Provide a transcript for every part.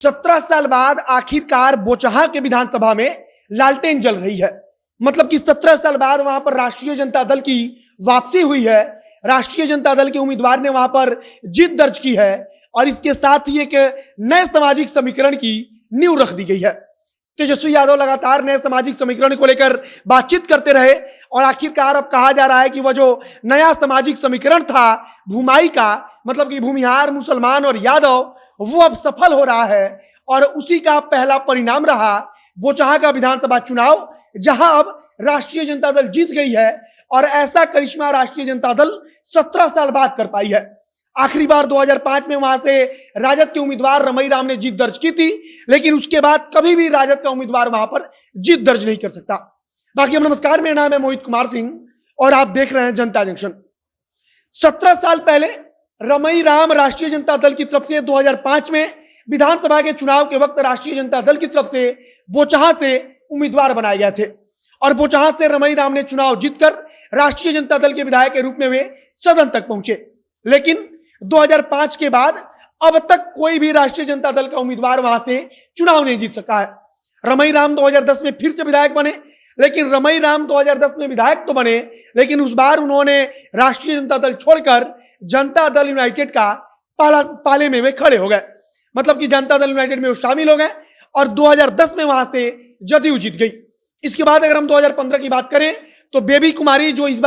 17 साल बाद आखिरकार बोचहा के विधानसभा में लालटेन जल रही है। मतलब कि 17 साल बाद वहां पर राष्ट्रीय जनता दल की वापसी हुई है। राष्ट्रीय जनता दल के उम्मीदवार ने वहां पर जीत दर्ज की है और इसके साथ ही एक नए सामाजिक समीकरण की नींव रख दी गई है। तेजस्वी यादव लगातार नए सामाजिक समीकरण को लेकर बातचीत करते रहे और आखिरकार अब कहा जा रहा है कि वह जो नया सामाजिक समीकरण था भूमाई का, मतलब कि भूमिहार, मुसलमान और यादव, वो अब सफल हो रहा है और उसी का पहला परिणाम रहा बोचहा का विधानसभा चुनाव, जहां अब राष्ट्रीय जनता दल जीत गई है और ऐसा करिश्मा राष्ट्रीय जनता दल 17 साल बाद कर पाई है। आखिरी बार 2005 में वहां से राजद के उम्मीदवार रमई राम ने जीत दर्ज की थी, लेकिन उसके बाद कभी भी राजद का उम्मीदवार वहां पर जीत दर्ज नहीं कर सकता। बाकी नमस्कार, मेरा नाम है मोहित कुमार सिंह और आप देख रहे हैं जनता जंक्शन। 17 साल पहले रमई राम राष्ट्रीय जनता दल की तरफ से 2005 में विधानसभा के चुनाव के वक्त राष्ट्रीय जनता दल की तरफ से बोचहा से उम्मीदवार बनाए गए थे और बोचहा से रमई राम ने चुनाव जीतकर राष्ट्रीय जनता दल के विधायक के रूप में वे सदन तक पहुंचे। लेकिन 2005 के बाद अब तक कोई भी राष्ट्रीय जनता दल का उम्मीदवार वहां से चुनाव नहीं जीत सका है। रमई राम 2010 में फिर से विधायक बने, लेकिन रमई राम 2010 में विधायक तो बने, लेकिन उस बार उन्होंने राष्ट्रीय जनता दल छोड़कर जनता दल यूनाइटेड का पाले में वे खड़े हो गए। मतलब कि जनता दल यूनाइटेड में वो शामिल हो गए और 2010 में वहां से जदयू जीत गई। इसके बाद अगर हम 2015 की बात करें तो बेबी कुमारी जो इस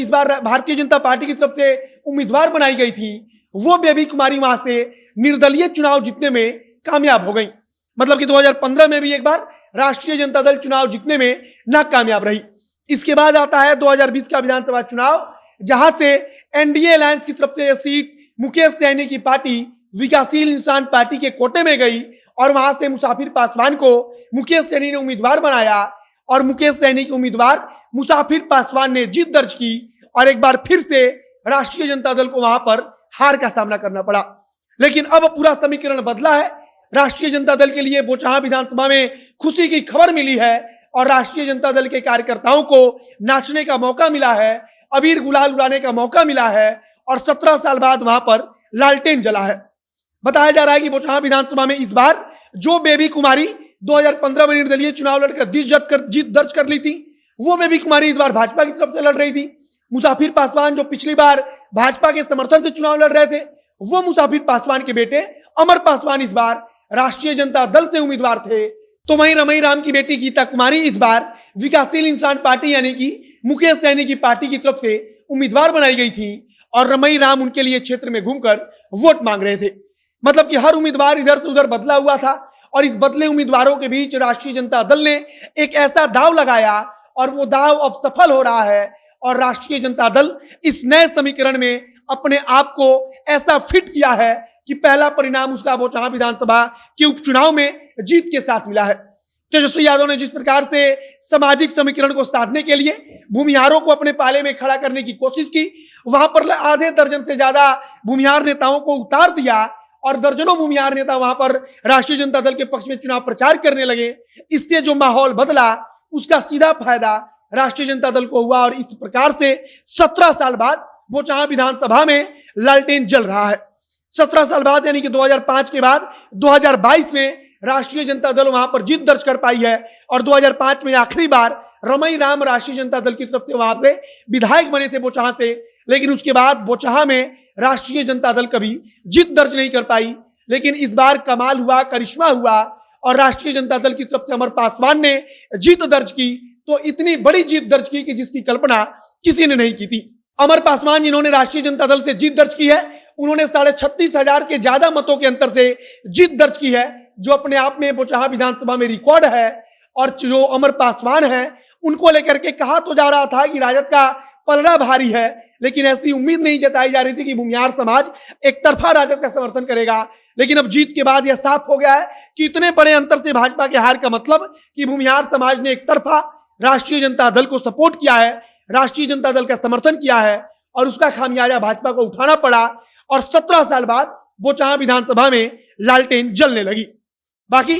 बार भारतीय जनता पार्टी की तरफ से उम्मीदवार बनाई गई थी, वो बेबी कुमारी वहां से निर्दलीय चुनाव जीतने में कामयाब हो गई। मतलब कि 2015 में भी एक बार राष्ट्रीय जनता दल चुनाव जीतने में नाकामयाब रही। इसके बाद आता है 2020 का विधानसभा चुनाव, जहां से एनडीए अलायंस की तरफ से यह सीट मुकेश सैनी की पार्टी विकासशील इंसान पार्टी के कोटे में गई और वहां से मुसाफिर पासवान को मुकेश सैनी ने उम्मीदवार बनाया और मुकेश सैनी के उम्मीदवार मुसाफिर पासवान ने जीत दर्ज की और एक बार फिर से राष्ट्रीय जनता दल को वहां पर हार का सामना करना पड़ा। लेकिन अब पूरा समीकरण बदला है। राष्ट्रीय जनता दल के लिए बोचहा विधानसभा में खुशी की खबर मिली है और राष्ट्रीय जनता दल के कार्यकर्ताओं को नाचने का मौका मिला है, अबीर गुलाल उड़ाने का मौका मिला है और 17 साल बाद वहां पर लालटेन जला है। बताया जा रहा है कि बोचहा विधानसभा में इस बार जो बेबी कुमारी 2015 में निर्दलीय चुनाव लड़कर जीत दर्ज कर ली थी, वो बेबी कुमारी इस बार भाजपा की तरफ से लड़ रही थी। मुसाफिर पासवान जो पिछली बार भाजपा के समर्थन से चुनाव लड़ रहे थे, वो मुसाफिर पासवान के बेटे अमर पासवान इस बार राष्ट्रीय जनता दल से उम्मीदवार थे। तो वहीं रमई राम की बेटी गीता कुमारी इस बार विकासशील इंसान पार्टी यानी कि मुकेश सैनी की पार्टी की तरफ से उम्मीदवार बनाई गई थी और रमई राम उनके लिए क्षेत्र में घूमकर वोट मांग रहे थे। मतलब कि हर उम्मीदवार इधर से उधर बदला हुआ था और इस बदले उम्मीदवारों के बीच राष्ट्रीय जनता दल ने एक ऐसा दांव लगाया और वो दांव अब सफल हो रहा है और राष्ट्रीय जनता दल इस नए समीकरण में अपने आप को ऐसा फिट किया है कि पहला परिणाम उसका बोचहा विधानसभा के उपचुनाव में जीत के साथ मिला है। तेजस्वी यादव ने जिस प्रकार से सामाजिक समीकरण को साधने के लिए भूमिहारों को अपने पाले में खड़ा करने की कोशिश की, वहां पर आधे दर्जन से ज्यादा भूमिहार नेताओं को उतार दिया और दर्जनों भूमिहार नेता वहां पर राष्ट्रीय जनता दल के पक्ष में चुनाव प्रचार करने लगे। इससे जो माहौल बदला उसका सीधा फायदा राष्ट्रीय जनता दल को हुआ और इस प्रकार से 17 साल बाद बोचहा विधानसभा में लालटेन जल रहा है। 17 साल बाद यानी कि 2005 के बाद 2022 में राष्ट्रीय जनता दल वहां पर जीत दर्ज कर पाई है और 2005 में आखिरी बार रमई राम राष्ट्रीय जनता दल की तरफ से वहां से विधायक बने थे बोचहा से, लेकिन उसके बाद बोचहा में राष्ट्रीय जनता दल कभी जीत दर्ज नहीं कर पाई। लेकिन इस बार कमाल हुआ, करिश्मा हुआ और राष्ट्रीय जनता दल की तरफ से अमर पासवान ने जीत दर्ज की, तो इतनी बड़ी जीत दर्ज की कि जिसकी कल्पना किसी ने नहीं की थी। अमर पासवान जिन्होंने राष्ट्रीय जनता दल से जीत दर्ज की है, उन्होंने 36,500 के ज्यादा मतों के अंतर से जीत दर्ज की है, जो अपने आप में बोचहा विधानसभा में रिकॉर्ड है। और जो अमर पासवान है उनको लेकर के कहा तो जा रहा था कि राजद का पलड़ा भारी है, लेकिन ऐसी उम्मीद नहीं जताई जा रही थी कि भूमिहार समाज एक तरफा राजद का समर्थन करेगा। लेकिन अब जीत के बाद यह साफ हो गया है कि इतने बड़े अंतर से भाजपा के हार का मतलब कि भूमिहार समाज ने एक तरफा राष्ट्रीय जनता दल को सपोर्ट किया है, राष्ट्रीय जनता दल का समर्थन किया है और उसका खामियाजा भाजपा को उठाना पड़ा और 17 साल बाद बोचहा विधानसभा में लालटेन जलने लगी। बाकी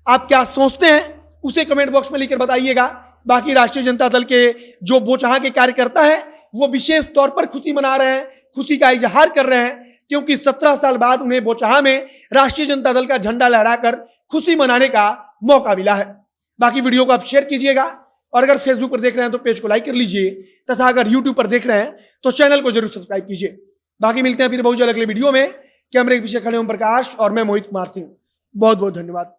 आप क्या सोचते हैं उसे कमेंट बॉक्स में लिखकर बताइएगा। बाकी राष्ट्रीय जनता दल के जो बोचहा के कार्यकर्ता हैं वो विशेष तौर पर खुशी मना रहे हैं, खुशी का इजहार कर रहे हैं क्योंकि 17 साल बाद उन्हें बोचहा में राष्ट्रीय जनता दल का झंडा लहराकर खुशी मनाने का मौका मिला है। बाकी वीडियो को आप शेयर कीजिएगा और अगर फेसबुक पर देख रहे हैं तो पेज को लाइक कर लीजिए तथा अगर यूट्यूब पर देख रहे हैं तो चैनल को जरूर सब्सक्राइब कीजिए। बाकी मिलते हैं फिर बहुत जल्द अगले वीडियो में। कैमरे के पीछे खड़े ओम प्रकाश और मैं मोहित कुमार सिंह। बहुत बहुत धन्यवाद।